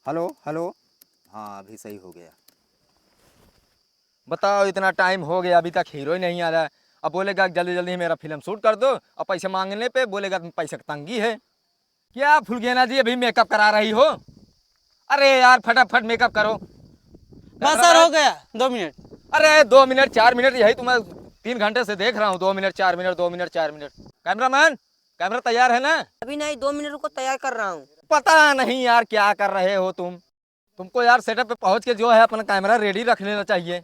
Hello hello. हाँ अभी सही हो गया। बताओ इतना टाइम हो गया अभी तक हीरो ही नहीं आ रहा है। अब बोलेगा जल्दी जल्दी मेरा फिल्म शूट कर दो और पैसे मांगने पे बोलेगा तुम पैसे की तंगी है। क्या फुलगेना जी अभी मेकअप करा रही हो? अरे यार फटाफट मेकअप करो। बस सर हो गया 2 मिनट। अरे 2 मिनट 4 मिनट यही तो मैं 3 घंटे से देख रहा हूँ। 2 minute 4 minute 2 minute 4 minute. Cameraman camera तैयार है ना? अभी नहीं, 2 मिनट को तैयार कर रहा हूँ। पता नहीं यार क्या कर रहे हो तुमको यार सेटअप पे पहुंच के जो है अपना कैमरा रेडी रख लेना चाहिए।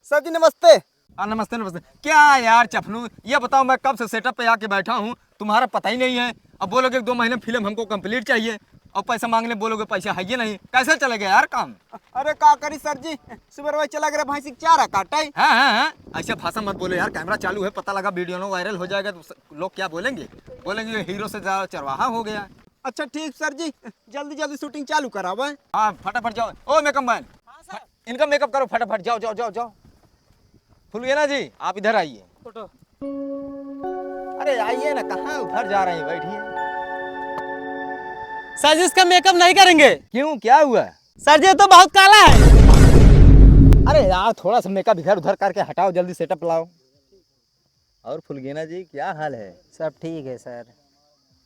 सर जी नमस्ते। हाँ नमस्ते नमस्ते। क्या यार चफनू ये बताओ मैं कब से सेटअप पे आके बैठा हूँ तुम्हारा पता ही नहीं है। अब बोलोगे 2 महीने फिल्म हमको कंप्लीट चाहिए और पैसा मांगने बोलोगे पैसा है ही नहीं। कैसे चलेगा यार काम? अरे का करी सर जी, सुबह भाई चला गया भैंसी चारा काटे। हाँ ऐसा भाषा मत बोलो यार। कैमरा चालू है पता लगा वीडियो ना वायरल हो जाएगा तो लोग क्या बोलेंगे? बोलेंगे हीरो से ज्यादा चरवाहा हो गया। अच्छा ठीक सर जी, जल्दी जल्दी शूटिंग चालू करावे। हाँ फटाफट जाओ। ओ मेकअप मैन इनका मेकअप करो फटाफट। जाओ जाओ जाओ जाओ। फुलगेना जी आप इधर आइए। फोटो। अरे आइए ना, कहाँ उधर जा रहे हैं? बैठिए। सर जी इसका मेकअप नहीं करेंगे। क्यों क्या हुआ? सर जी ये तो बहुत काला है। अरे यार थोड़ा सा मेकअप इधर उधर करके हटाओ, जल्दी सेटअप लाओ। और फुलगेना जी क्या हाल है? सब ठीक है सर।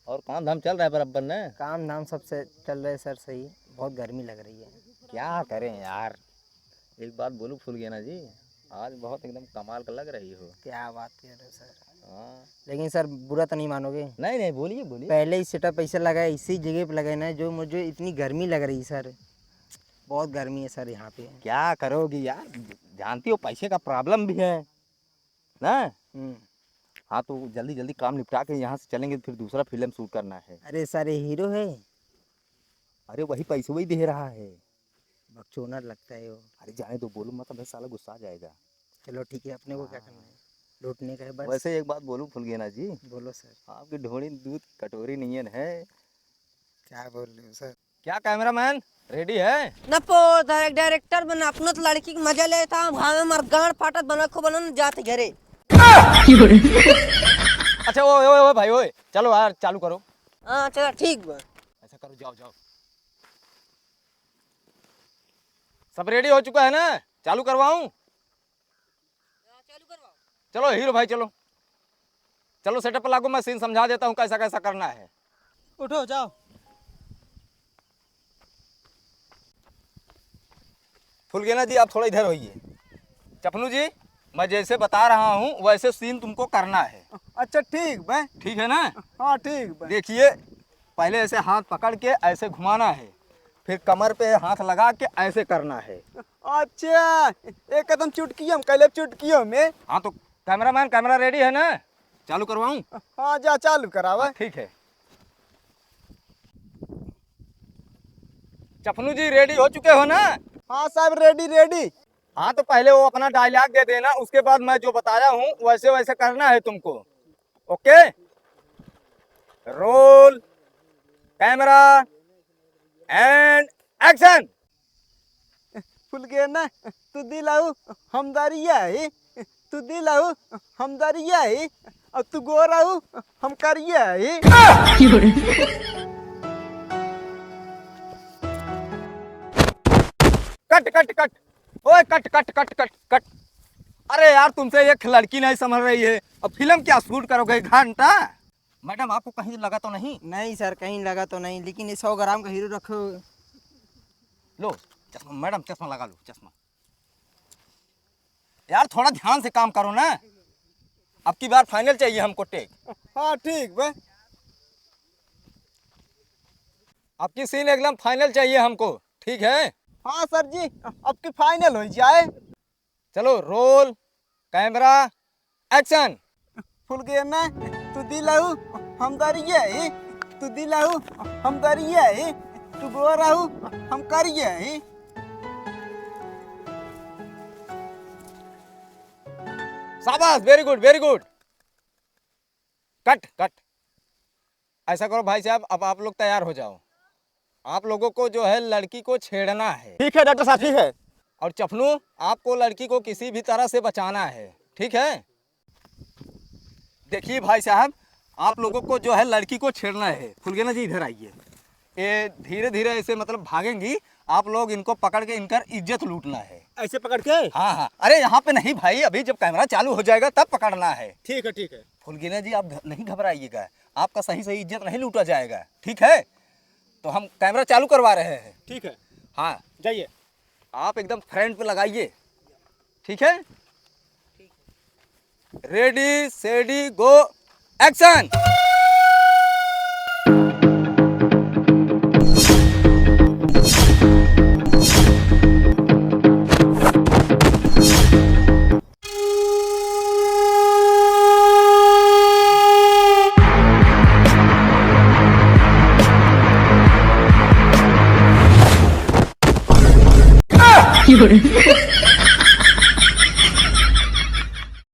और काम धाम चल रहा है बराबर ना? काम धाम सबसे चल रहे सर सही। बहुत गर्मी लग रही है। क्या करें यार। एक बात बोलूं फुलगेना जी, आज बहुत एकदम कमाल का लग रही हो। क्या बात कर रहे हो सर? हाँ। लेकिन सर बुरा तो नहीं मानोगे? नहीं नहीं बोलिए बोलिए। पहले ही सेटअप ऐसे लगा है, इसी जगह पे लगाए ना जो मुझे इतनी गर्मी लग रही है सर। बहुत गर्मी है सर यहाँ पे। क्या करोगी यार, जानती हो पैसे का प्रॉब्लम भी है ना। हाँ तो जल्दी जल्दी काम निपटा के यहाँ से चलेंगे, फिर दूसरा फिल्म शूट करना है। अरे सर ये हीरो है। अरे वही पैसे वही दे रहा है। बकचोदर लगता है वो। अरे जाने दो, बोलो मतलब साला गुस्सा आ जाएगा। चलो ठीक है, अपने को क्या करना है? लूटने का है बस। वैसे एक बात बोलूं फुलगेना जी, बोलो सर। आपकी ढोड़ी दूध कटोरी नियन है। क्या बोल रहे हो सर? क्या कैमरामैन रेडी है? न पो डायरेक्टर बना अपना तो लड़की की मजा लेता हूँ। भावे मर गांड फाटत बना को बना जाते घरे। अच्छा ओ भाई ओए चलो यार चालू करो। हाँ चलो ठीक बा। ऐसा करो जाओ जाओ। सब रेडी हो चुका है ना? चालू करवाऊं? चालू करवाओ। चलो हीरो भाई चलो चलो सेटअप पर लागू। मैं सीन समझा देता हूँ कैसा कैसा करना है। उठो जाओ। फुलगेना जी आप थोड़ा इधर होइए। चपनू जी मैं जैसे बता रहा हूँ वैसे सीन तुमको करना है। अच्छा ठीक भाई। ठीक है ना? हाँ ठीक भाई। देखिए पहले ऐसे हाथ पकड़ के ऐसे घुमाना है, फिर कमर पे हाथ लगा के ऐसे करना है। अच्छा एक कदम चुटकी हम कैले चुटकियों में। हाँ तो कैमरामैन कैमरा रेडी है ना? चालू करवाऊं? हाँ जा चालू करावे। ठीक है। चपनू जी रेडी हो चुके हो ना? हाँ साहब रेडी रेडी। हाँ तो पहले वो अपना डायलॉग दे देना, उसके बाद मैं जो बताया हूँ वैसे वैसे करना है तुमको। Okay roll camera and action. फुलगेना तू दिलाऊ हम दरिया है। तू दिलाऊ हम दरिया है और तू गोराऊ हम करिया है। Cut cut cut. ओए cut cut cut cut cut. अरे यार तुमसे एक लड़की नहीं समझ रही है, अब फिल्म क्या शूट करोगे 1 घंटा? मैडम आपको कहीं लगा तो नहीं? नहीं सर कहीं लगा तो नहीं, लेकिन ये 100 ग्राम का हीरो रखो। लो चश्मा मैडम, चश्मा लगा लो चश्मा। यार थोड़ा ध्यान से काम करो ना। अब की बार फाइनल चाहिए हमको टेक। हाँ ठीक भाई। आपकी सीन एकदम फाइनल चाहिए हमको, ठीक है? हाँ सर जी अब की फाइनल हो जाए। चलो रोल कैमरा एक्शन। फुलगेना तू दिलाऊ हम दरिया है। तू दिलाऊ हम दरिया है। तू गोराऊ हम करिया है। शाबाश very good very good. Cut cut. ऐसा करो भाई साहब अब आप लोग तैयार हो जाओ। आप लोगों को जो है लड़की को छेड़ना है। ठीक है डॉक्टर साहब ठीक है। और चपनू आपको लड़की को किसी भी तरह से बचाना है, ठीक है? देखिए भाई साहब आप लोगों को जो है लड़की को छेड़ना है। फुलगेना जी इधर आइए। ये धीरे धीरे ऐसे मतलब भागेंगी, आप लोग इनको पकड़ के इनका इज्जत लूटना है। ऐसे पकड़ के? हाँ हाँ, अरे यहाँ पे नहीं भाई, अभी जब कैमरा चालू हो जाएगा तब पकड़ना है। ठीक है ठीक है। फुलगीना जी आप नहीं घबराइएगा, आपका सही सही इज्जत नहीं लूटा जाएगा, ठीक है? तो हम कैमरा चालू करवा रहे हैं। ठीक है, हाँ जाइए। आप एकदम फ्रंट पे लगाइए, ठीक है? रेडी सेडी गो एक्शन।有人。